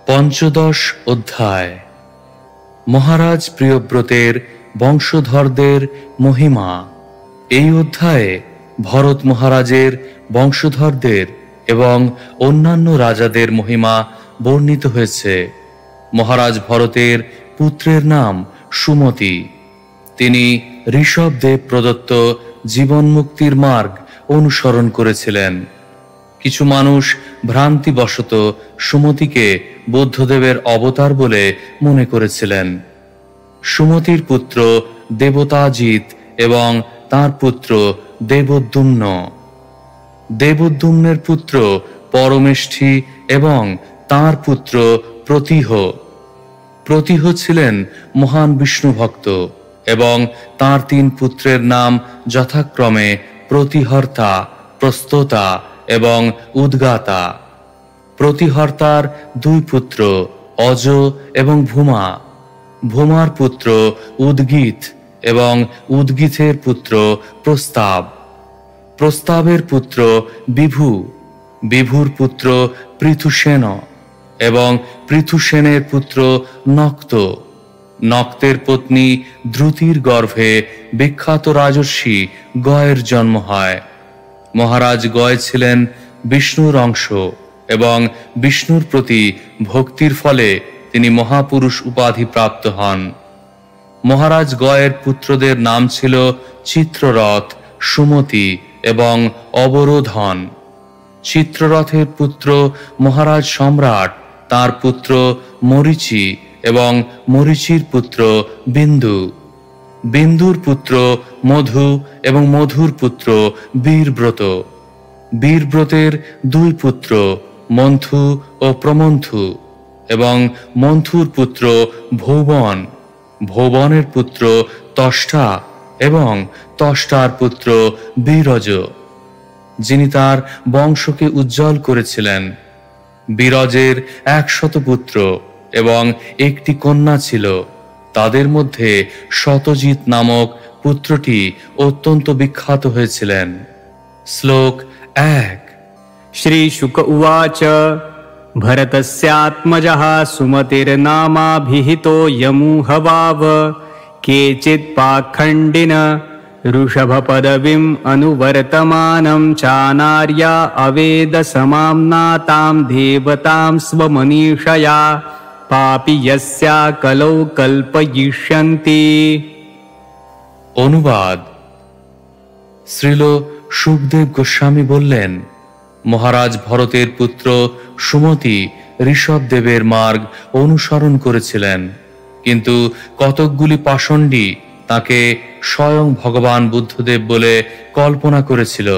পঞ্চদশ অধ্যায়। মহারাজ প্রিয়ব্রতের বংশধরদের মহিমা। এই অধ্যায়ে ভরত মহারাজের বংশধরদের এবং অন্যান্য রাজাদের মহিমা বর্ণিত হয়েছে। মহারাজ ভরতের পুত্রের নাম সুমতি। তিনি ঋষভদেব প্রদত্ত জীবন মুক্তির মার্গ অনুসরণ করেছিলেন। কিছু মানুষ ভ্রান্তিবশত সুমতিকে বুদ্ধদেবের অবতার বলে মনে করেছিলেন। সুমতির পুত্র দেবতাজিৎ এবং তার পুত্র দেবোদ্যুম্ন। দেবোদ্যুম্নের পুত্র পরমেষ্ঠী এবং তার পুত্র প্রতিহ। প্রতিহ ছিলেন মহান বিষ্ণু ভক্ত এবং তার তিন পুত্রের নাম যথাক্রমে প্রতিহর্তা, প্রস্তোতা এবং উদ্গাতা। প্রতিহর্তার দুই পুত্র অজ এবং ভূমা। ভূমার পুত্র উদ্গীত এবং উদ্গীতের পুত্র প্রস্তাব। প্রস্তাবের পুত্র বিভু। বিভুর পুত্র পৃথুসেন এবং পৃথুসেনের পুত্র নক্ত। নক্তের পত্নী দ্রুতির গর্ভে বিখ্যাত রাজর্ষি গয়ের জন্ম হয়। মহারাজ গয় ছিলেন বিষ্ণুর অংশ এবং বিষ্ণুর প্রতি ভক্তির ফলে তিনি মহাপুরুষ উপাধি প্রাপ্ত হন। মহারাজ গয়ের পুত্রদের নাম ছিল চিত্ররথ, সুমতি এবং অবরোধন। চিত্ররথের পুত্র মহারাজ সম্রাট, তার পুত্র মরীচি এবং মরীচির পুত্র বিন্দু। বিন্দুর পুত্র মধু এবং মধুর পুত্র বীরব্রত। বীরব্রতের দুই পুত্র মন্থু ও প্রমন্থু এবং মন্থুর পুত্র ভৌবন। ভৌবনের পুত্র তষ্টা এবং তষ্টার পুত্র বীরজ, যিনি তার বংশকে উজ্জ্বল করেছিলেন। বীরজের 100 পুত্র এবং একটি কন্যা ছিল। তাদের মধ্যে শতজিৎ নামক পুত্রটি অত্যন্ত বিখ্যাত হয়েছিলেন। শ্লোক 1। श्री शुक उवाच भरतस्यात्मजः सुमतिर्नामाभिहितो यमुहवाव केचित् पाखण्डिन ऋषभपदवीम् अनुवर्तमानं चानार्या अवेदसमाम्नातां देवतां स्वमनीषया पापि यस्या कलौ कल्पयिष्यन्ति। অনুবাদ। শ্রীল সুখদেব গোস্বামী বললেন, মহারাজ ভরতের পুত্র সুমতি ঋষভদেবের মার্গ অনুসরণ করেছিলেন, কিন্তু কতকগুলি পাষণ্ডী তাকে স্বয়ং ভগবান বুদ্ধদেব বলে কল্পনা করেছিল।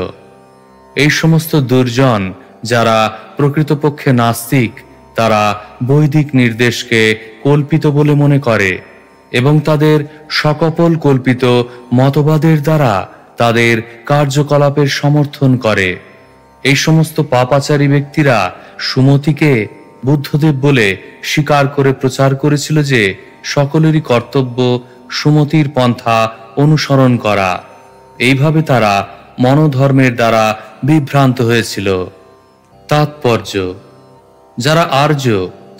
এই সমস্ত দুর্জন যারা প্রকৃতপক্ষে নাস্তিক, তারা বৈদিক নির্দেশকে কল্পিত বলে মনে করে এবং তাদের সকপল কল্পিত মতবাদের দ্বারা তাদের কার্যকলাপের সমর্থন করে। এই সমস্ত পাপাচারী ব্যক্তিরা সুমতিকে বুদ্ধদেব বলে স্বীকার করে প্রচার করেছিল যে সকলেরই কর্তব্য সুমতির পন্থা অনুসরণ করা। এইভাবে তারা মনোধর্মের দ্বারা বিভ্রান্ত হয়েছিল। তাৎপর্য: যারা আর্য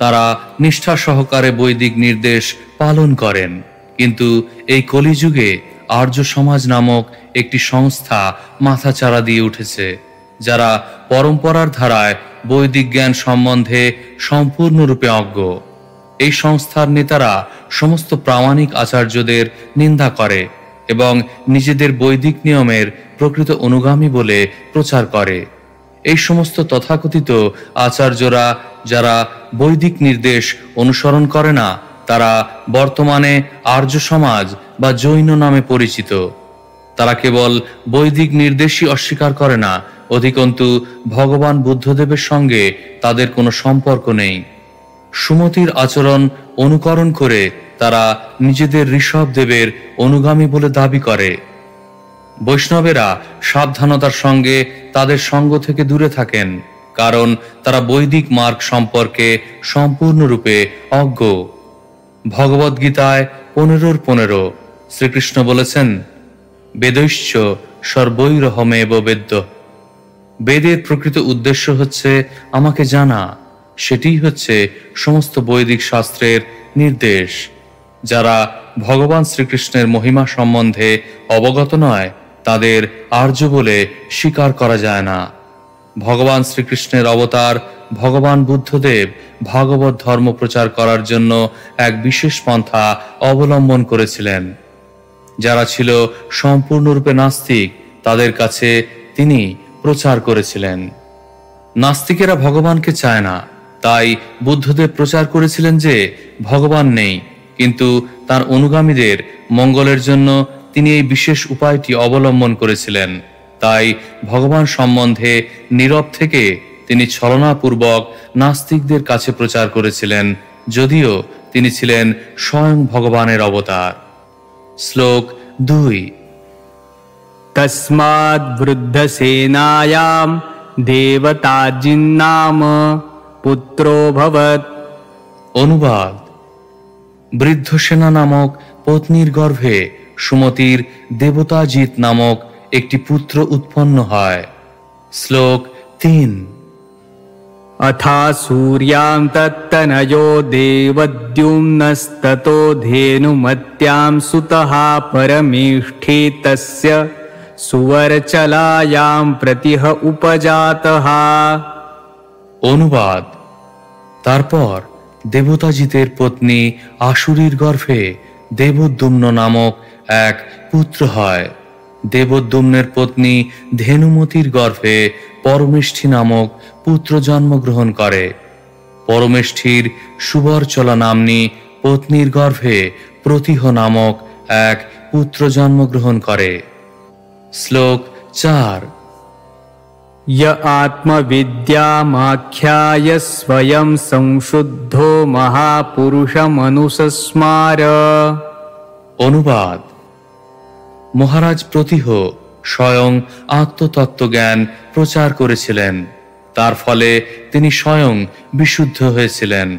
তারা নিষ্ঠা সহকারে বৈদিক নির্দেশ পালন করেন, কিন্তু এই কলিযুগে আর্য সমাজ নামক একটি সংস্থা মাথাচাড়া দিয়ে উঠেছে, যারা পরম্পরার ধারায় বৈদিক জ্ঞান সম্বন্ধে সম্পূর্ণরূপে অজ্ঞ। এই সংস্থার নেতারা সমস্ত প্রামাণিক আচার্যদের নিন্দা করে এবং নিজেদের বৈদিক নিয়মের প্রকৃত অনুগামী বলে প্রচার করে। এই সমস্ত তথাকথিত আচার্যরা যারা বৈদিক নির্দেশ অনুসরণ করে না, তারা বর্তমানে আর্য সমাজ বা জৈন নামে পরিচিত। তারা কেবল বৈদিক নির্দেশই অস্বীকার করে না, অধিকন্তু ভগবান বুদ্ধদেবের সঙ্গে তাদের কোনো সম্পর্ক নেই। সুমতির আচরণ অনুকরণ করে তারা নিজেদের ঋষভদেবের অনুগামী বলে দাবি করে। বৈষ্ণবেরা সাবধানতার সঙ্গে তাদের সঙ্গ থেকে দূরে থাকেন, কারণ তারা বৈদিক মার্গ সম্পর্কে সম্পূর্ণরূপে অজ্ঞ। ভগবদ্গীতায় 15:15 শ্রীকৃষ্ণ বলেছেন, বেদৈশ্চ সর্বৈরহমেব বেদ্য। বেদের প্রকৃত উদ্দেশ্য হচ্ছে আমাকে জানা, সেটিই হচ্ছে সমস্ত বৈদিক শাস্ত্রের নির্দেশ। যারা ভগবান শ্রীকৃষ্ণের মহিমা সম্বন্ধে অবগত নয় তাদের আর্য বলে স্বীকার করা যায় না। ভগবান শ্রীকৃষ্ণের অবতার ভগবান বুদ্ধদেব ভাগবত ধর্ম প্রচার করার জন্য এক বিশেষ পন্থা অবলম্বন করেছিলেন। যারা ছিল সম্পূর্ণরূপে নাস্তিক তাদের কাছে তিনি প্রচার করেছিলেন। নাস্তিকেরা ভগবানকে চায় না, তাই বুদ্ধদেব প্রচার করেছিলেন যে ভগবান নেই, কিন্তু তার অনুগামীদের মঙ্গলের জন্য তিনি এই বিশেষ উপায়টি অবলম্বন করেছিলেন। তাই ভগবান সম্বন্ধে নীরব থেকে তিনি ছলনাপূর্বক নাস্তিকদের কাছে প্রচার করেছিলেন, যদিও তিনি ছিলেন স্বয়ং ভগবানের অবতার। শ্লোক 2। তস্মাৎ বৃদ্ধসেনায়াম দেবতাজিন্নাম পুত্রোভবৎ। অনুবাদ: বৃদ্ধসেনা নামক পত্নীর গর্ভে সুমতির দেবতাজিৎ নামক একটি পুত্র উৎপন্ন হয়। শ্লোক 3। अथा सूर्यां तत्तनयो देवद्युम्नस्ततो धेनुमत्यां सुतः परमेष्ठे तस्य सुवर्चलायां प्रतिह उपजातः। অনুবাদ: তারপর দেবতাজিতের পত্নী আশুরীর গর্ভে দেবদ্যুম্ন নামক এক পুত্র হয়। দেবদ্যুম্নের পত্নী ধেনুমতির গর্ভে পরমেষ্ঠী নামক পুত্র জন্মগ্রহণ করে। পরমেষ্ঠীর সুবরচলা নাম্নী পত্নীর গর্ভে প্রতিহ নামক এক পুত্র জন্মগ্রহণ করে। শ্লোক 4। य आत्मविद्यामाख्याय स्वयं संशुद्धो महापुरुषमनुसस्मार। অনুবাদ: মহারাজ প্রতিহ স্বয়ং আত্মতত্ত্বজ্ঞান প্রচার করেছিলেন, তার ফলে তিনি স্বয়ং বিশুদ্ধ হয়েছিলেন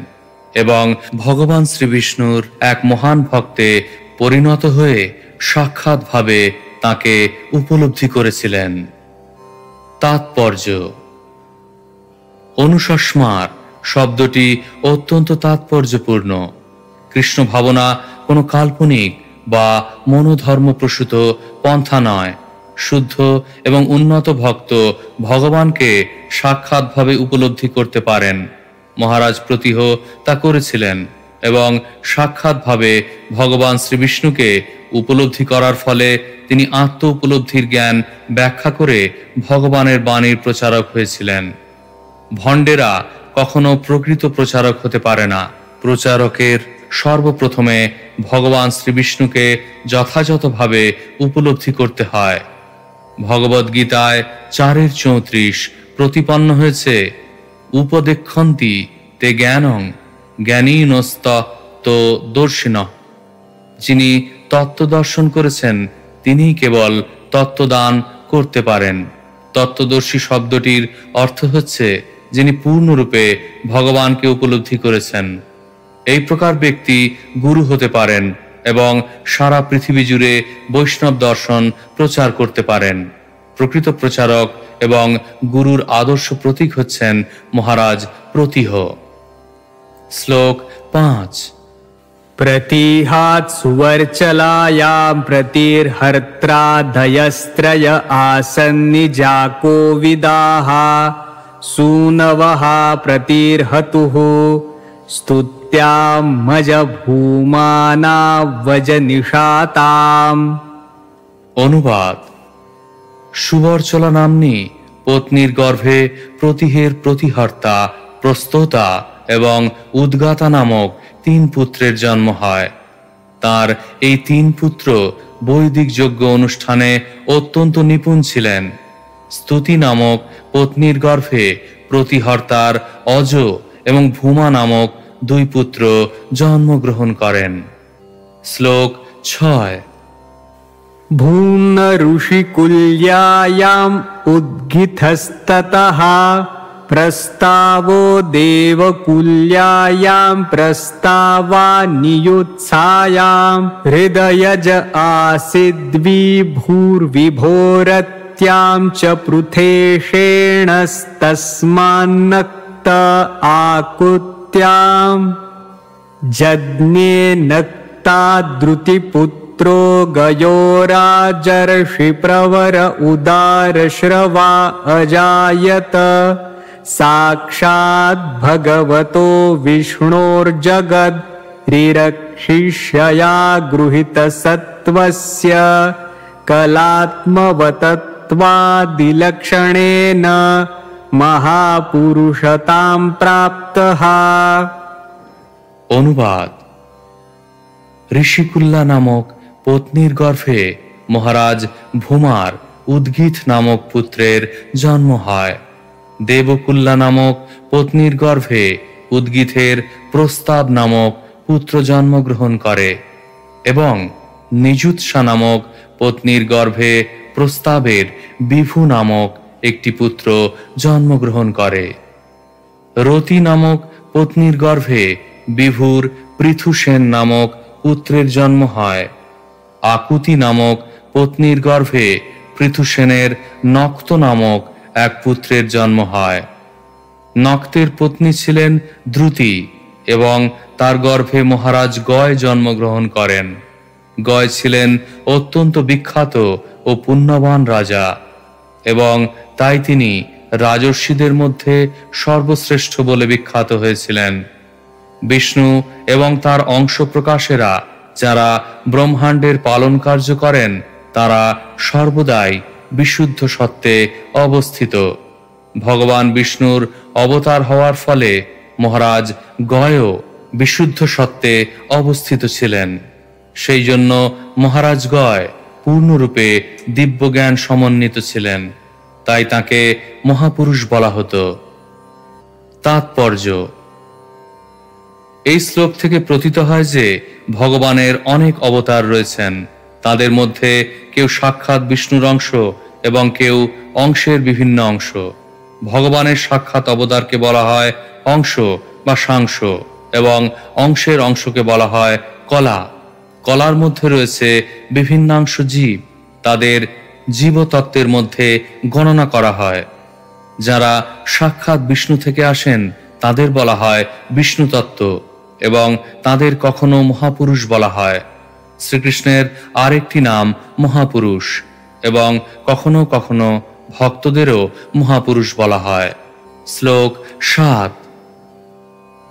এবং ভগবান শ্রীবিষ্ণুর এক মহান ভক্তে পরিণত হয়ে সাক্ষাৎভাবে তাকে উপলব্ধি করেছিলেন। তাৎপর্য: অনুসস্মার শব্দটি অত্যন্ত তাৎপর্যপূর্ণ। কৃষ্ণ ভাবনা কোনো কাল্পনিক বা মনোধর্মপ্রসূত পন্থা নয়। শুদ্ধ এবং উন্নত ভক্ত ভগবানকে সাক্ষাৎভাবে উপলব্ধি করতে পারেন। মহারাজ প্রতিহ তা করেছিলেন এবং সাক্ষাৎভাবে ভগবান শ্রীবিষ্ণুকে উপলব্ধি করার ফলে তিনি আত্ম উপলব্ধির জ্ঞান ব্যাখ্যা করে ভগবানের বাণীর প্রচারক হয়েছিলেন। ভণ্ডেরা কখনো প্রকৃত প্রচারক হতে পারে না। প্রচারকের সর্বপ্রথমে ভগবান শ্রীবিষ্ণুকে যথাযথভাবে উপলব্ধি করতে হয়। ভগবদ গীতায় 4:34 প্রতিপন্ন হয়েছে, উপদেক্ষন্তি তে জ্ঞানং জ্ঞানীনস্তত্ত্ব দর্শিনঃ। যিনি তত্ত্ব দর্শন করেছেন তিনিই কেবল তত্ত্বদান করতে পারেন। তত্ত্বদর্শী শব্দটির অর্থ হচ্ছে যিনি পূর্ণরূপে ভগবানকে উপলব্ধি করেছেন। এই প্রকার ব্যক্তি গুরু হতে পারেন এবং সারা পৃথিবী জুড়ে বৈষ্ণব দর্শন প্রচার করতে পারেন। প্রকৃত প্রচারক এবং গুরুর আদর্শ প্রতীক হচ্ছেন মহারাজ প্রতিহ। শ্লোক 5। प्रतिहात् सुवर्चलायां प्रतिर्हर्त्रादयस्त्रय आसन्निजाको विदाः सूनवः प्रतिर्हतुः स्तुत्यां मजभूमानावजनिषाताम्। অনুবাদ: সুবরচলা নাম্নী পত্নীর গর্ভে প্রতিহের প্রতিহর্তা, প্রস্তোতা এবং উদ্গাতা নামক 3 পুত্রের জন্ম হয়। তার এই 3 পুত্র বৈদিক যজ্ঞ অনুষ্ঠানে অত্যন্ত নিপুণ ছিলেন। স্তুতি নামক পত্নীর গর্ভে প্রতিহর্তার অজ এবং ভূমা নামক 2 পুত্র জন্মগ্রহণ করেন। শ্লোক 6। भूम्न ऋषिकुल्यायाम् उद्गितस्ततः प्रस्तावो देवकुल्यायां प्रस्तावानियुत्सायां हृदयज आसीद्विभूर्विभोरत्यां च पृथेषेणस्तस्मान्न रक्त आकुत्यां जज्ञे नक्ता द्रुतिपुत्रो गयो राजर्षिप्रवर उदारश्रवा अजायत साक्षात् भगवतो विष्णोर्जगद् रिरक्षिष्यया गृहीतसत्त्वस्य कलात्मवतत्वादिलक्षणेन महापुरुषतां प्राप्तः। অনুবাদ। ঋষিকুল্লা নামক পত্নীর গর্ভে মহারাজ ভূমার উদ্গীত নামক পুত্রের জন্ম হয়। দেবকুল্লা নামক পত্নীর গর্ভে উদ্গীতের প্রস্তাব নামক পুত্র জন্মগ্রহণ করে এবং নিযুৎসা নামক পত্নীর গর্ভে প্রস্তাবের বিভু নামক একটি পুত্র জন্মগ্রহণ করে। রতি নামক পত্নীর গর্ভে বিভুর পৃথুসেন নামক পুত্রের জন্ম হয়। আকুতি নামক পত্নীর গর্ভে পৃথুসেনের নক্ত নামক এক পুত্রের জন্ম হয়। নক্তের পত্নী ছিলেন দ্রুতি এবং তার গর্ভে মহারাজ গয় জন্মগ্রহণ করেন। গয় ছিলেন অত্যন্ত বিখ্যাত ও পুণ্যবান রাজা এবং তাই তিনি রাজর্ষিদের মধ্যে সর্বশ্রেষ্ঠ বলে বিখ্যাত হয়েছিলেন। বিষ্ণু এবং তার অংশ প্রকাশেরা যারা ব্রহ্মাণ্ডের পালন কার্য করেন তারা সর্বদাই বিশুদ্ধ সত্ত্বে অবস্থিত। ভগবান বিষ্ণুর অবতার হওয়ার ফলে মহারাজ গয়ও বিশুদ্ধ সত্ত্বে অবস্থিত ছিলেন। সেই জন্য মহারাজ গয় পূর্ণরূপে দিব্যজ্ঞান সমন্বিত ছিলেন, তাই তাকে মহাপুরুষ বলা হতো। তাৎপর্য: এই শ্লোক থেকে প্রতীত হয় যে ভগবানের অনেক অবতার রয়েছেন। তাদের মধ্যে কেউ সাক্ষাৎ বিষ্ণুর অংশ এবং কেউ অংশের বিভিন্ন অংশ। ভগবানের সাক্ষাৎ অবতারকে বলা হয় অংশ বা সাংশ এবং অংশের অংশকে বলা হয় কলা। কলার মধ্যে রয়েছে বিভিন্নাংশ জীব, তাদের জীবতত্ত্বের মধ্যে গণনা করা হয়। যারা সাক্ষাৎ বিষ্ণু থেকে আসেন তাদের বলা হয় বিষ্ণু তত্ত্ব এবং তাদের কখনো মহাপুরুষ বলা হয়। শ্রীকৃষ্ণের আরেকটি নাম মহাপুরুষ এবং কখনো কখনো ভক্তদেরও মহাপুরুষ বলা হয়। শ্লোক 7।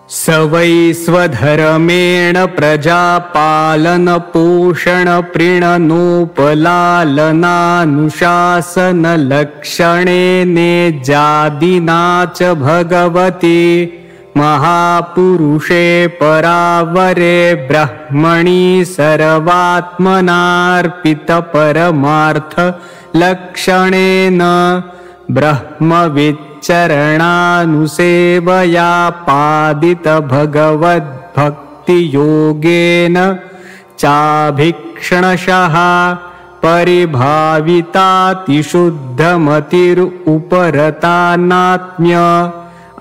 स वै स्वधर्मेण प्रजापालन पोषण प्रीणनोपलालनानुशासन लक्षणेने जादिना च भगवति महापुरुषे परावरे ब्रह्मणि सर्वात्मनार्पित परमार्थ लक्षणेन ब्रह्मविच्चरणानुसेवया पादित भगवद्भक्तियोगेन चाभिक्षणशः परिभावितातिशुद्धमतिरुपरतानात्म्य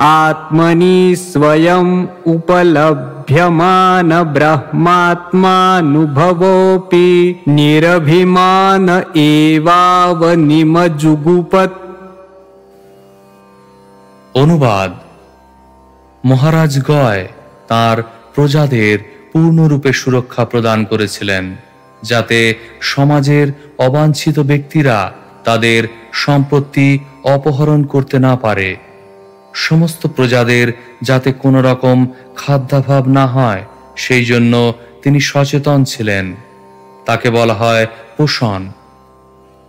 आत्मनि स्वयं उपलभ्यमान ब्रह्मात्मानुभवोऽपि निरभिमान एवावनिमजुगुपत्। অনুবাদ। মহারাজ গয় তার প্রজাদের পূর্ণরূপে সুরক্ষা প্রদান করেছিলেন, যাতে সমাজের অবাঞ্ছিত ব্যক্তিরা তাদের সম্পত্তি অপহরণ করতে না পারে। সমস্ত প্রজাদের যাতে কোনো রকম খাদ্যাভাব না হয় সেই জন্য তিনি সচেতন ছিলেন। তাকে বলা হয় পোষণ।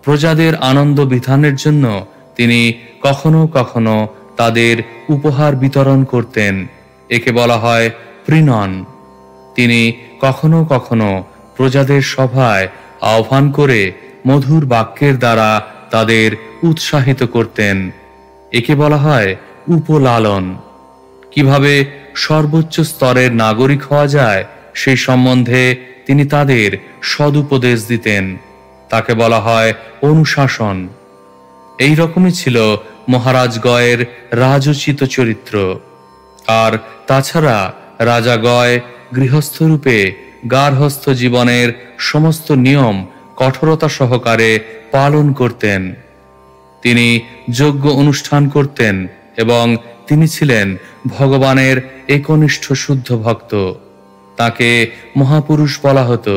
প্রজাদের আনন্দ বিধানের জন্য তিনি কখনো কখনো তাদের উপহার বিতরণ করতেন, একে বলা হয় প্রীণন। তিনি কখনো কখনো প্রজাদের সভায় আহ্বান করে মধুর বাক্যের দ্বারা তাদের উৎসাহিত করতেন, একে বলা হয় উপলালন। কিভাবে সর্বোচ্চ স্তরের নাগরিক হওয়া যায় সেই সম্বন্ধে তিনি তাদের সদুপদেশ দিতেন, তাকে বলা হয় অনুশাসন। এই রকমই ছিল মহারাজ গয়ের রাজোচিত চরিত্র। আর তাছাড়া রাজা গয় গৃহস্থরূপে গার্হস্থ্য জীবনের সমস্ত নিয়ম কঠোরতা সহকারে পালন করতেন। তিনি যজ্ঞ অনুষ্ঠান করতেন এবং তিনি ছিলেন ভগবানের একনিষ্ঠ শুদ্ধ ভক্ত। তাকে মহাপুরুষ বলা হতো,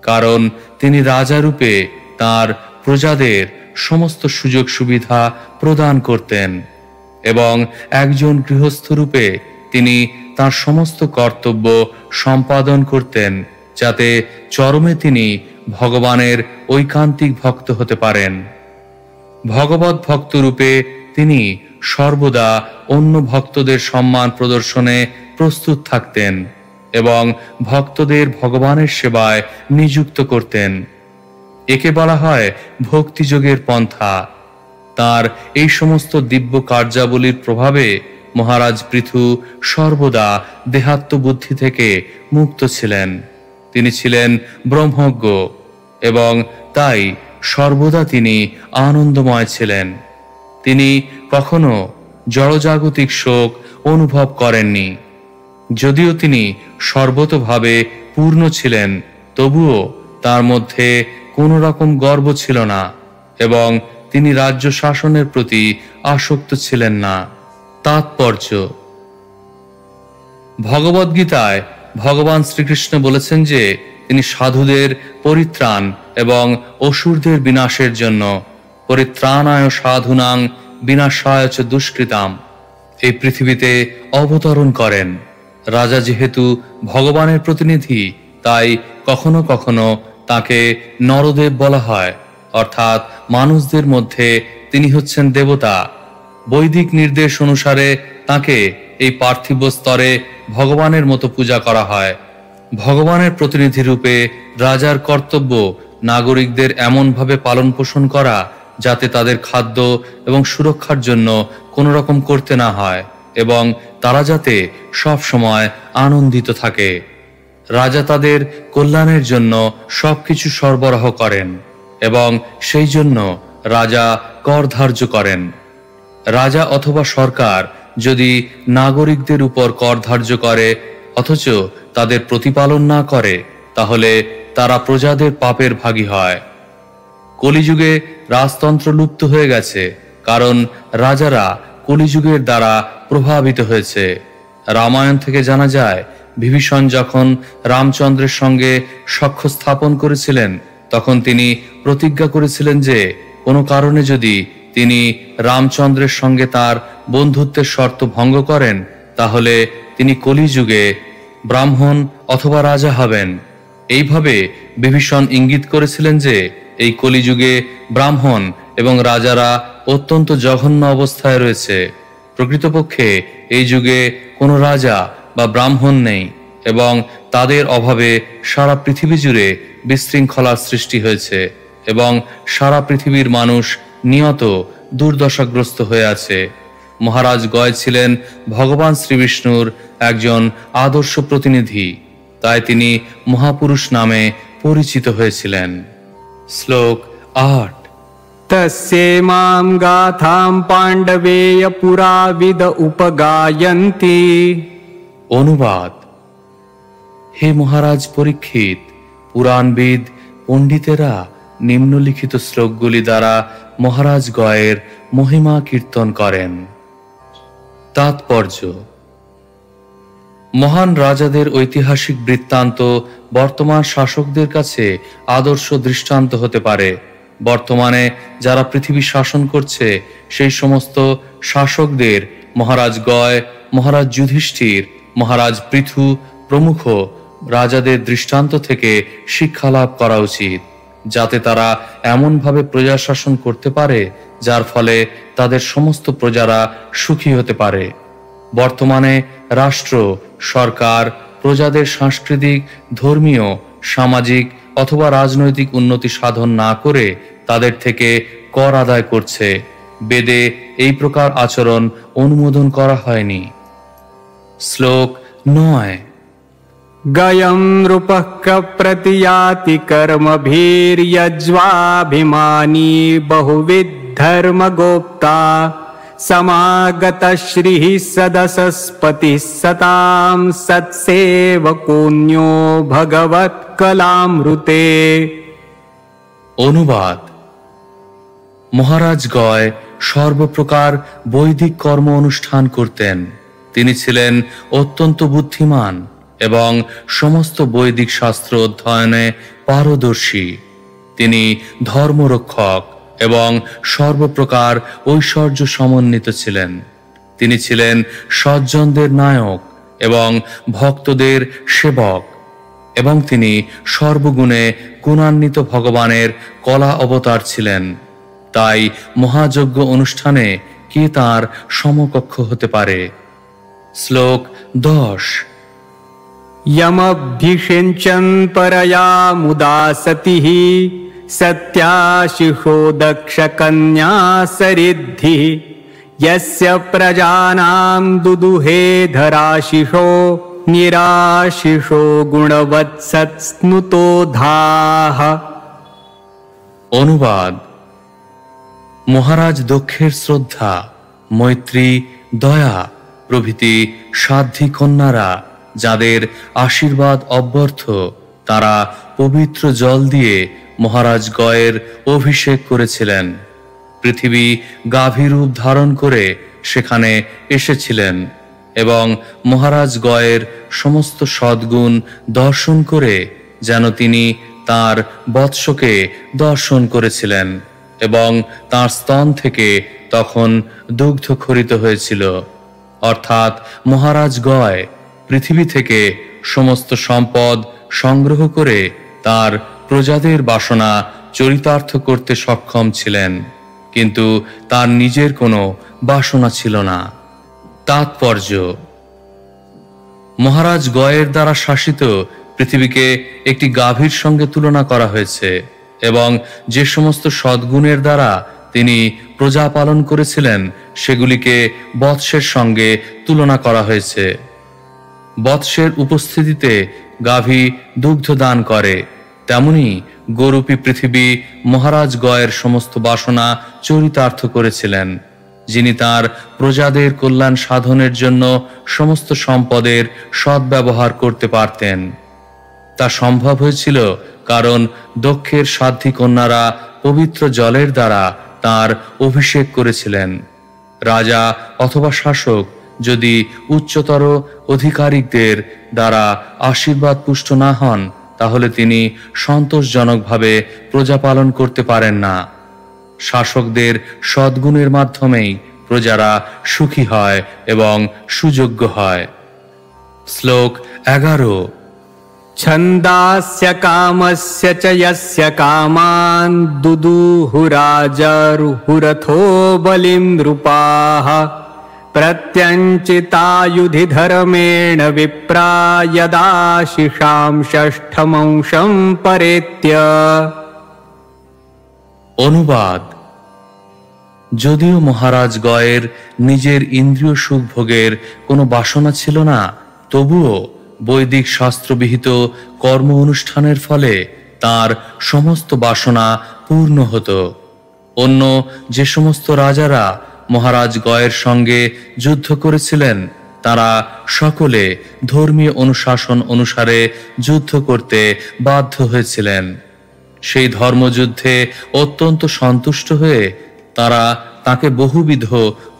কারণ তিনি রাজারূপে তার প্রজাদের সমস্ত সুযোগ সুবিধা প্রদান করতেন এবং একজন গৃহস্থ রূপে তিনি তার সমস্ত কর্তব্য সম্পাদন করতেন, যাতে চরমে তিনি ভগবানের ঐকান্তিক ভক্ত হতে পারেন। ভগবত ভক্ত রূপে তিনি সর্বদা অন্য ভক্তদের সম্মান প্রদর্শনে প্রস্তুত থাকতেন এবং ভক্তদের ভগবানের সেবায় নিযুক্ত করতেন। একে বলা হয় ভক্তিযোগের পন্থা। তার এই সমস্ত দিব্য কার্যাবলীর প্রভাবে মহারাজ পৃথু সর্বদা দেহাত্মবুদ্ধি থেকে মুক্ত ছিলেন। তিনি ছিলেন ব্রহ্মজ্ঞ এবং তাই সর্বদা তিনি আনন্দময় ছিলেন। তিনি কখনো জড়জাগতিক শোক অনুভব করেননি। যদিও তিনি সর্বতোভাবে পূর্ণ ছিলেন, তবুও তার মধ্যে কোনো রকম গর্ব ছিল না এবং তিনি রাজ্য শাসনের প্রতি আসক্ত ছিলেন না। তাৎপর্য: ভগবদ্গীতায় ভগবান শ্রীকৃষ্ণ বলেছেন যে তিনি সাধুদের পরিত্রাণ এবং অসুরদের বিনাশের জন্য পরিত্রাণায় সাধুনাং বিনাশায় চ দুষ্কৃতাম এই পৃথিবীতে অবতরণ করেন। রাজা যেহেতু ভগবানের প্রতিনিধি, তাই কখনো কখনো তাকে নরদেব বলা হয়, অর্থাৎ মানুষদের মধ্যে তিনি হচ্ছেন দেবতা। বৈদিক নির্দেশ অনুসারে তাকে এই পার্থিব স্তরে ভগবানের মতো পূজা করা হয়। ভগবানের প্রতিনিধি রূপে রাজার কর্তব্য নাগরিকদের এমনভাবে পালন পোষণ করা যাতে তাদের খাদ্য এবং সুরক্ষার জন্য কোনো রকম করতে না হয় এবং তারা যাতে সব সময় আনন্দিত থাকে। রাজা তাদের কল্যাণের জন্য সবকিছু সরবরাহ করেন এবং সেই জন্য রাজা কর ধার্য করেন। রাজা অথবা সরকার যদি নাগরিকদের উপর কর ধার্য করে অথচ তাদের প্রতিপালন না করে, তাহলে তারা প্রজাদের পাপের ভাগী হয়। কলিযুগে রাজতন্ত্র লুপ্ত হয়ে গেছে, কারণ রাজারা কলিযুগের দ্বারা প্রভাবিত হয়েছে। রামায়ণ থেকে জানা যায়, বিভীষণ যখন রামচন্দ্রের সঙ্গে সখ্য স্থাপন করেছিলেন, তখন তিনি প্রতিজ্ঞা করেছিলেন যে কোনো কারণে যদি তিনি রামচন্দ্রের সঙ্গে তার বন্ধুত্বের শর্ত ভঙ্গ করেন, তাহলে তিনি কলিযুগে ব্রাহ্মণ অথবা রাজা হবেন। এইভাবে বিভীষণ ইঙ্গিত করেছিলেন যে এই কলিযুগে ব্রাহ্মণ এবং রাজারা অত্যন্ত জঘন্য অবস্থায় রয়েছে। প্রকৃতপক্ষে এই যুগে কোনো রাজা বা ব্রাহ্মণ নেই এবং তাদের অভাবে সারা পৃথিবী জুড়ে বিশৃঙ্খলার সৃষ্টি হয়েছে এবং সারা পৃথিবীর মানুষ নিয়ত দুর্দশাগ্রস্ত হয়ে আছে। মহারাজ গয় ছিলেন ভগবান শ্রীবিষ্ণুর একজন আদর্শ প্রতিনিধি, তাই তিনি মহাপুরুষ নামে পরিচিত হয়েছিলেন। শ্লোক ৮। तस्यैमां गाथां पाण्डवेय पुराविद उपगायन्ति। অনুবাদ: হে মহারাজ পরীক্ষিত, পুরাণবিদ পণ্ডিতেরা নিম্নলিখিত শ্লোকগুলি দ্বারা মহারাজ গয়ের মহিমা কীর্তন করেন। তাৎপর্য: মহান রাজাদের ঐতিহাসিক বৃত্তান্ত বর্তমান শাসকদের কাছে আদর্শ দৃষ্টান্ত হতে পারে। বর্তমানে যারা পৃথিবী শাসন করছে, সেই সমস্ত শাসকদের মহারাজ গয়, মহারাজ যুধিষ্ঠির, মহারাজ পৃথু প্রমুখ রাজাদের দৃষ্টান্ত থেকে শিক্ষা লাভ করা উচিত, যাতে তারা এমনভাবে প্রজা শাসন করতে পারে যার ফলে তাদের সমস্ত প্রজারা সুখী হতে পারে। বর্তমানে রাষ্ট্র, সরকার প্রজাদের সাংস্কৃতিক, ধর্মীয়, সামাজিক অথবা রাজনৈতিক উন্নতি সাধন না করে তাদের থেকে কর আদায় করছে। বেদে এই প্রকার আচরণ অনুমোদন করা হয়নি। শ্লোক ৯। गयं नृपः कप्रतियाति कर्मभिर्यज्वाभिमानी बहुविद्धर्मगोप्ता समागतः श्रीः सदसस्पतिः सतां सत्सेवकोऽन्यो भगवत्कलामृते। অনুবাদ: মহারাজ গয় সর্বপ্রকার বৈদিক কর্ম অনুষ্ঠান করতেন। তিনি ছিলেন অত্যন্ত বুদ্ধিমান এবং সমস্ত বৈদিক শাস্ত্র অধ্যয়নে পারদর্শী। তিনি ধর্মরক্ষক এবং সর্বপ্রকার ঐশ্বর্য সমন্বিত ছিলেন। তিনি ছিলেন সজ্জনদের নায়ক এবং ভক্তদের সেবক, এবং তিনি সর্বগুণে গুণান্বিত ভগবানের কলা অবতার ছিলেন। তাই মহাযজ্ঞ অনুষ্ঠানে কে তার সমকক্ষ হতে পারে? শ্লোক 10। यमभ्यषिञ्चन् परया मुदा सतिः सत्याशिषो दक्षकन्या सरिद्धिः यस्य प्रजानां दुदुहे धराशिषो निराशिषो गुणवत्सत्स्नुतोधाः। অনুবাদ: মহারাজ দক্ষের শ্রদ্ধা, মৈত্রী, দয়া প্রভৃতি সাধ্বী কন্যারা, যাদের আশীর্বাদ অব্যর্থ, তারা পবিত্র জল দিয়ে মহারাজ গয়ের অভিষেক করেছিলেন। পৃথিবী গাভীরূপ ধারণ করে সেখানে এসেছিলেন এবং মহারাজ গয়ের সমস্ত সদ্গুণ দর্শন করে যেন তিনি তার বৎসকে দর্শন করেছিলেন, এবং তার স্তন থেকে তখন দুগ্ধ খরিত হয়েছিল। অর্থাৎ মহারাজ গয় পৃথিবী থেকে সমস্ত সম্পদ সংগ্রহ করে তার প্রজাদের বাসনা চরিতার্থ করতে সক্ষম ছিলেন, কিন্তু তার নিজের কোনো বাসনা ছিল না। তাৎপর্য: মহারাজ গয়ের দ্বারা শাসিত পৃথিবীকে একটি গাভীর সঙ্গে তুলনা করা হয়েছে, এবং যে সমস্ত সদ্গুণের দ্বারা তিনি প্রজা পালন করেছিলেন সেগুলিকে বৎসের সঙ্গে তুলনা করা হয়েছে। বৎসের উপস্থিতিতে গাভী দুগ্ধ দান করে, তেমনি গরূপী পৃথিবী মহারাজ গয়ের সমস্ত বাসনা চরিতার্থ করেছিলেন, যিনি তার প্রজাদের কল্যাণ সাধনের জন্য সমস্ত সম্পদের সদ্ব্যবহার করতে পারতেন। তা সম্ভব হয়েছিল কারণ দক্ষের সাধ্বী কন্যারা পবিত্র জলের দ্বারা তার অভিষেক করেছিলেন। রাজা অথবা শাসক যদি উচ্চতর অধিকারিকদের দ্বারা আশীর্বাদ পুষ্ট না হন, তাহলে তিনি সন্তোষজনকভাবে প্রজা পালন করতে পারেন না। শাসকদের সদ্গুণের মাধ্যমেই প্রজারা সুখী হয় এবং সুযোগ্য হয়। শ্লোক 11। छन्दास्य कामस्य च यस्य कामान् दुदुहुराजरुहुरथो बलिं नृपाः प्रत्यञ्चितायुधि धर्मेण विप्रा यदाशिषां षष्ठमंशं परेत्य। অনুবাদ: যদিও মহারাজ গয়ের নিজের ইন্দ্রিয় সুখ ভোগের কোনো বাসনা ছিল না, তবুও বৈদিক শাস্ত্রবিহিত কর্ম অনুষ্ঠানের ফলে তার সমস্ত বাসনা পূর্ণ হতো। অন্য যে সমস্ত রাজারা মহারাজ গয়ের সঙ্গে যুদ্ধ করেছিলেন, তারা সকলে ধর্মীয় অনুশাসন অনুসারে যুদ্ধ করতে বাধ্য হয়েছিলেন। সেই ধর্মযুদ্ধে অত্যন্ত সন্তুষ্ট হয়ে তারা তাকে বহুবিধ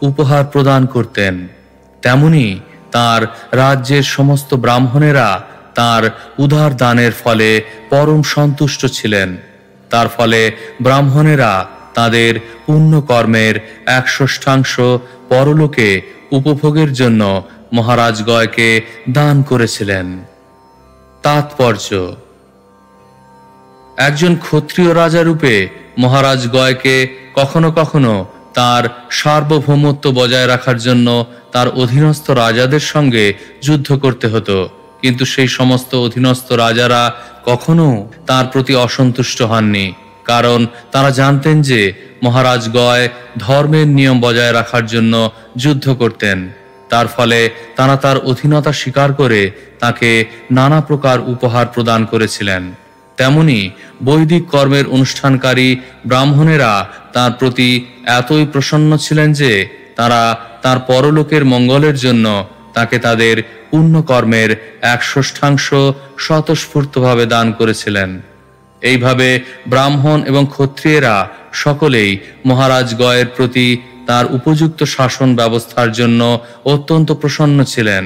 উপহার প্রদান করতেন। তেমনি তার রাজ্যের সমস্ত ব্রাহ্মণেরা তার উদার দানের ফলে পরম সন্তুষ্ট ছিলেন। তার ফলে ব্রাহ্মণেরা তাদের পুণ্যকর্মের 1/6 পরলোকে উপভোগের জন্য মহারাজ গয়কে দান করেছিলেন। তাৎপর্য: একজন ক্ষত্রিয় রাজা রূপে মহারাজ গয়কে কখনো কখনো তার সার্বভৌমত্ব বজায় রাখার জন্য তার অধীনস্থ রাজাদের সঙ্গে যুদ্ধ করতে হতো, কিন্তু সেই সমস্ত অধীনস্থ রাজারা কখনো তার প্রতি অসন্তুষ্ট হননি, কারণ তারা জানতেন যে মহারাজ গয় ধর্মের নিয়ম বজায় রাখার জন্য যুদ্ধ করতেন। তার ফলে তারা তার অধীনতা স্বীকার করে তাকে নানা প্রকার উপহার প্রদান করেছিলেন। তেমনি বৈদিক কর্মের অনুষ্ঠানকারী ব্রাহ্মণেরা তার প্রতি এতই প্রসন্ন ছিলেন যে তারা তার পরলোকের মঙ্গলের জন্য তাকে তাদের পুণ্যকর্মের 1/6 স্বতঃস্ফূর্তভাবে দান করেছিলেন। এইভাবে ব্রাহ্মণ এবং ক্ষত্রিয়েরা সকলেই মহারাজ গয়ের প্রতি তার উপযুক্ত শাসন ব্যবস্থার জন্য অত্যন্ত প্রসন্ন ছিলেন।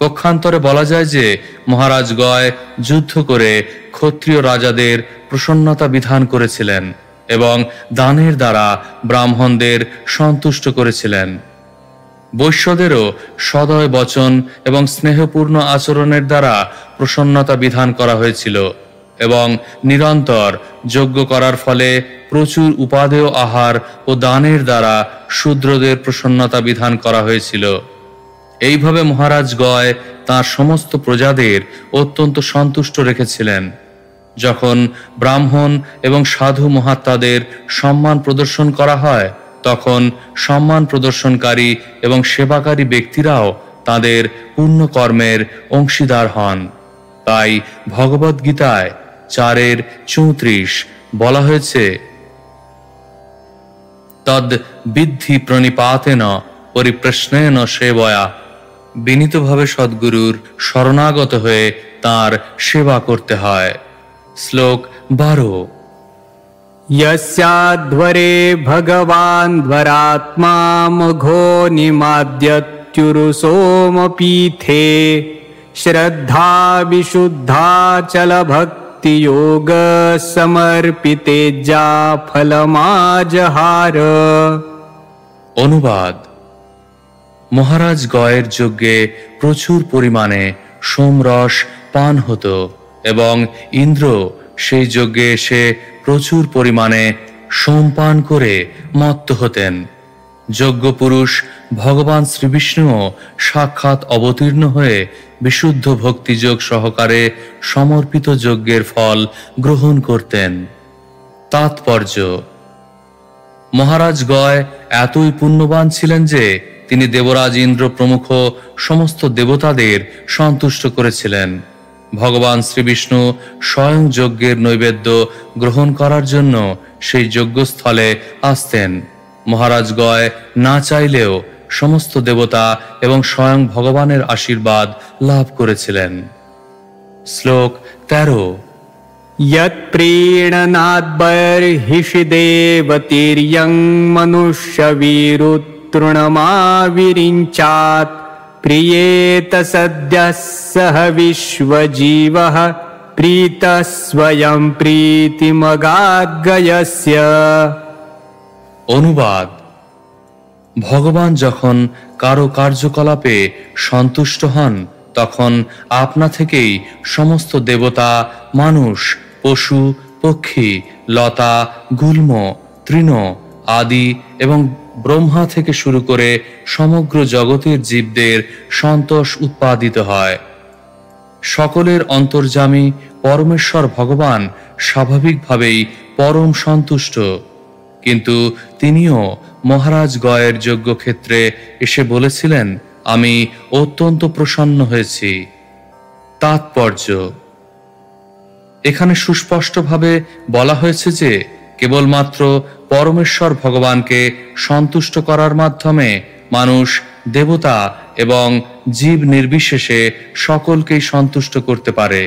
পক্ষান্তরে বলা যায় যে মহারাজ গয় যুদ্ধ করে ক্ষত্রিয় রাজাদের প্রসন্নতা বিধান করেছিলেন এবং দানের দ্বারা ব্রাহ্মণদের সন্তুষ্ট করেছিলেন। বৈশ্যদেরও সদয় বচন এবং স্নেহপূর্ণ আচরণের দ্বারা প্রসন্নতা বিধান করা হয়েছিল এবং নিরন্তর যজ্ঞ করার ফলে প্রচুর উপাদেয় আহার ও দানের দ্বারা শূদ্রদের প্রসন্নতা বিধান করা হয়েছিল। এইভাবে মহারাজ গয় তাঁর সমস্ত প্রজাদের অত্যন্ত সন্তুষ্ট রেখেছিলেন। যখন ব্রাহ্মণ এবং সাধু মহাত্মাদের সম্মান প্রদর্শন করা হয়, তখন সম্মান প্রদর্শনকারী এবং সেবাকারী ব্যক্তিরাও তাদের পুণ্যকর্মের অংশীদার হন। তাই ভগবদ্গীতায় 4:34 বলা হয়েছে, তদ বিদ্ধি প্রণিপাতেন পরিপ্রশ্নেন সেবয়া। বিনীতভাবে সদ্গুরুর শরণাগত হয়ে তাঁর সেবা করতে হয়। শ্লোক 12। यस्याध्वरे भगवान् ध्वरात्मा मघो निमाद्यत्युरुसोमपीठे श्रद्धा विशुद्धाचल भक्ति योग समर्पितेज्जा फलमाजहार। অনুবাদ: মহারাজ গয়ের যজ্ঞে প্রচুর পরিমাণে সোমরস পান হতো এবং ইন্দ্র সেই যজ্ঞে এসে প্রচুর পরিমাণে সোমপান করে মত্ত হতেন। যজ্ঞপুরুষ ভগবান শ্রীবিষ্ণুও সাক্ষাৎ অবতীর্ণ হয়ে বিশুদ্ধ ভক্তিযোগ সহকারে সমর্পিত যজ্ঞের ফল গ্রহণ করতেন। তাৎপর্য: মহারাজ গয় এতই পুণ্যবান ছিলেন যে তিনি দেবরাজ ইন্দ্র প্রমুখ সমস্ত দেবতাদের সন্তুষ্ট করেছিলেন। ভগবান শ্রীবিষ্ণু স্বয়ং যজ্ঞের নৈবেদ্য গ্রহণ করার জন্য সেই যজ্ঞস্থলে আসতেন। মহারাজ গয় না চাইলেও সমস্ত দেবতা এবং স্বয়ং ভগবানের আশীর্বাদ লাভ করেছিলেন। শ্লোক 13। यत् प्रीणनाद्बर्हिषि देवतीर्यं मनुष्यवीरुतृणमाविरिञ्चात् प्रियेत सद्यः सह विश्वजीवः प्रीतः स्वयं प्रीतिमगाद्गयस्य। অনুবাদ: ভগবান যখন কারো কার্যকলাপে সন্তুষ্ট হন, তখন আপনা থেকেই সমস্ত দেবতা, মানুষ, পশু, পক্ষী, লতা, গুল্ম, তৃণ আদি এবং ব্রহ্মা থেকে শুরু করে সমগ্র জগতের জীবদের সন্তোষ উৎপাদিত হয়। সকলের অন্তর্যামী পরমেশ্বর ভগবান স্বাভাবিকভাবেই পরম সন্তুষ্ট, কিন্তু তিনিও মহারাজ গয়ের যজ্ঞক্ষেত্রে এসে বলেছিলেন, আমি অত্যন্ত প্রসন্ন হয়েছি। তাৎপর্য: এখানে সুস্পষ্টভাবে বলা হয়েছে যে কেবলমাত্র পরমেশ্বর ভগবানকে সন্তুষ্ট করার মাধ্যমে মানুষ, দেবতা এবং জীব নির্বিশেষে সকলকেই সন্তুষ্ট করতে পারে।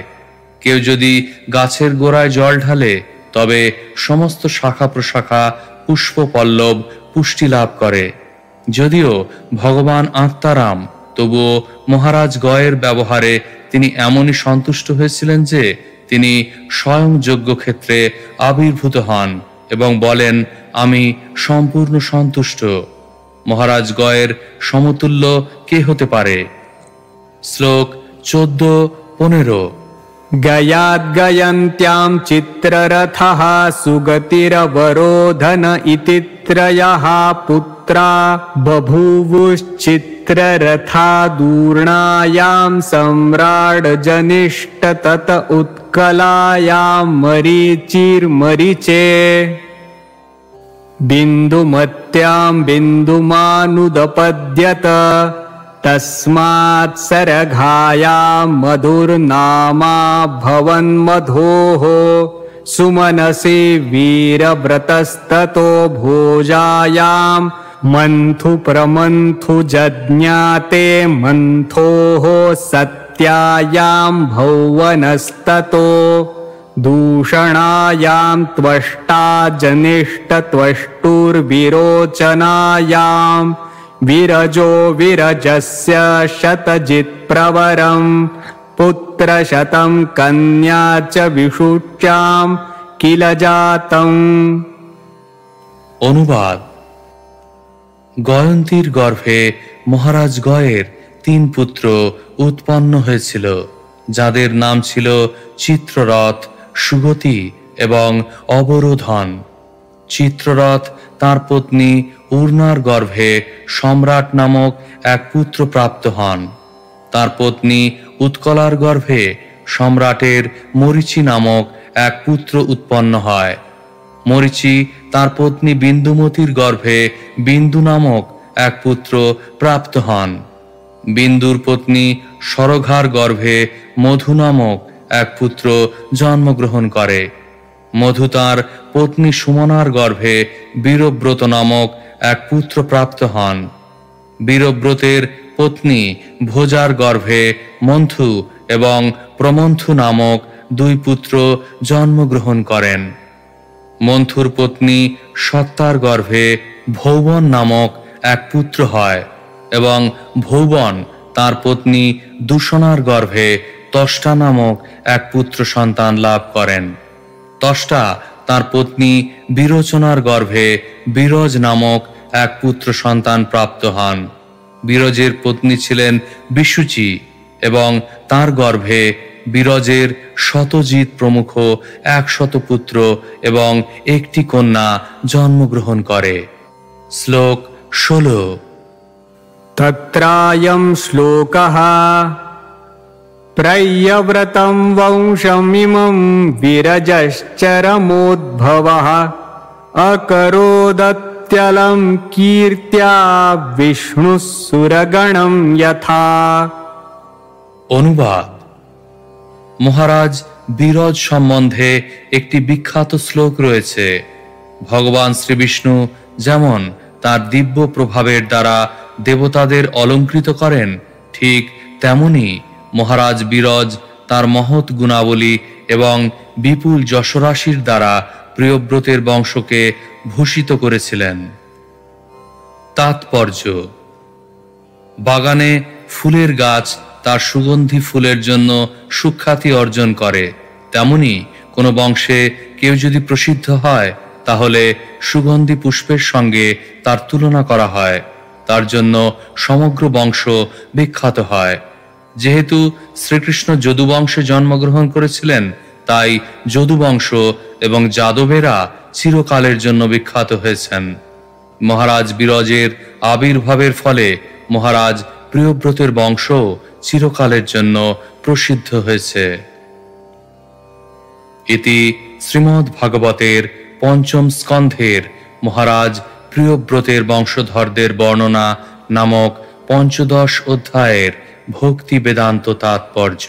কেউ যদি গাছের গোড়ায় জল ঢালে, তবে সমস্ত শাখা প্রশাখা, পুষ্প পল্লব পুষ্টি লাভ করে। যদিও ভগবান আত্মারাম, তবুও মহারাজ গয়ের ব্যবহারে তিনি এমনই সন্তুষ্ট হয়েছিলেন যে তিনি স্বয়ং যজ্ঞক্ষেত্রে আবির্ভূত হন এবং বলেন, আমি সম্পূর্ণ সন্তুষ্ট। মহারাজ গয়ের সমতুল্য কে হতে পারে? শ্লোক 14-15। गयाद्गयन्त्यां चित्ररथः सुगतिरवरोधन इति त्रयः पुत्रा बभूवुश्चित्ररथादूर्णायां सम्राड् तत उत्कलायां मरीचिर्मरीचे बिन्दुमत्यां बिन्दुमानुदपद्यत तस्मात् सरघायां मधुर्नामा भवन्मधोः सुमनसे वीरव्रतस्ततो भोजायां मन्थु प्रमन्थु जज्ञाते मन्थोः सत्यायां भौवनस्ततो दूषणायां त्वष्टा जनिष्ठत्वष्टुर्विरोचनायां विरजो विरजस्य शतजित्प्रवरं पुत्रशतं कन्या च विषुच्यां किल जातम्। অনুবাদ: গয়ন্তীর গর্ভে মহারাজ গয়ের 3 পুত্র উৎপন্ন হয়েছিল, যাদের নাম ছিল চিত্ররথ, সুগতি এবং অবরোধন। চিত্ররথ তার পত্নী উর্নার গর্ভে সম্রাট নামক এক পুত্র প্রাপ্ত হন। তার পত্নী উৎকলার গর্ভে সম্রাটের মরীচি নামক এক পুত্র উৎপন্ন হয়। মরীচি তার পত্নী বিন্দুমতির গর্ভে বিন্দু নামক এক পুত্র প্রাপ্ত হন। বিন্দুর পত্নী সরঘার গর্ভে মধু নামক এক পুত্র জন্মগ্রহণ করে। মধু তার পত্নী সুমনার গর্ভে বীরব্রত নামক এক পুত্র প্রাপ্ত হন। বীরব্রতের পত্নী ভোজার গর্ভে মন্থু এবং প্রমন্থু নামক 2 পুত্র জন্মগ্রহণ করেন। মন্থুর পত্নী সত্তার গর্ভে ভৌবন নামক এক পুত্র হয় এবং ভৌবন তার পত্নী দূষণার গর্ভে তষ্টা নামক এক পুত্র সন্তান লাভ করেন। তষ্টা তার পত্নী বিরোচনার গর্ভে বিরজ নামক এক পুত্র সন্তান প্রাপ্ত হন। বিরজের পত্নী ছিলেন বিশুচি এবং তার গর্ভে বিরজের শতজিৎ প্রমুখ 100 পুত্র এবং একটি কন্যা জন্মগ্রহণ করে। শ্লোক 16। तत्रायं श्लोकः प्रयव्रतं वंशमिमं विरजश्चरमोद्भवः अकरोदत्यलं कीर्त्या विष्णुः सुरगणं यथा। অনুবাদ: মহারাজ বিরজ সম্বন্ধে একটি বিখ্যাত শ্লোক রয়েছে। ভগবান শ্রীবিষ্ণু যেমন তার দিব্য প্রভাবের দ্বারা দেবতাদের অলঙ্কৃত করেন, ঠিক তেমনি মহারাজ বিরজ তার মহৎ গুণাবলী এবং বিপুল যশরাশির দ্বারা প্রিয়ব্রতের বংশকে ভূষিত করেছিলেন। তাৎপর্য: বাগানে ফুলের গাছ তার সুগন্ধি ফুলের জন্য সুখ্যাতি অর্জন করে, তেমনি কোনো বংশে কেউ যদি প্রসিদ্ধ হয় তাহলে সুগন্ধি পুষ্পের সঙ্গে তার তুলনা করা হয়, তার জন্য সমগ্র বংশ বিখ্যাত হয়। যেহেতু শ্রীকৃষ্ণ যদুবংশে জন্মগ্রহণ করেছিলেন, তাই যদুবংশ এবং যাদবেরা চিরকালের জন্য বিখ্যাত হয়েছেন। মহারাজ বিরজের আবির্ভাবের ফলে মহারাজ প্রিয়ব্রতের বংশ চিরকালের জন্য প্রসিদ্ধ হয়েছে। ইতি শ্রীমদ্ ভাগবতের 5ম স্কন্ধের মহারাজ প্রিয়ব্রতের বংশধরদের বর্ণনা নামক 15 অধ্যায়ের ভক্তি বেদান্ত তাৎপর্য।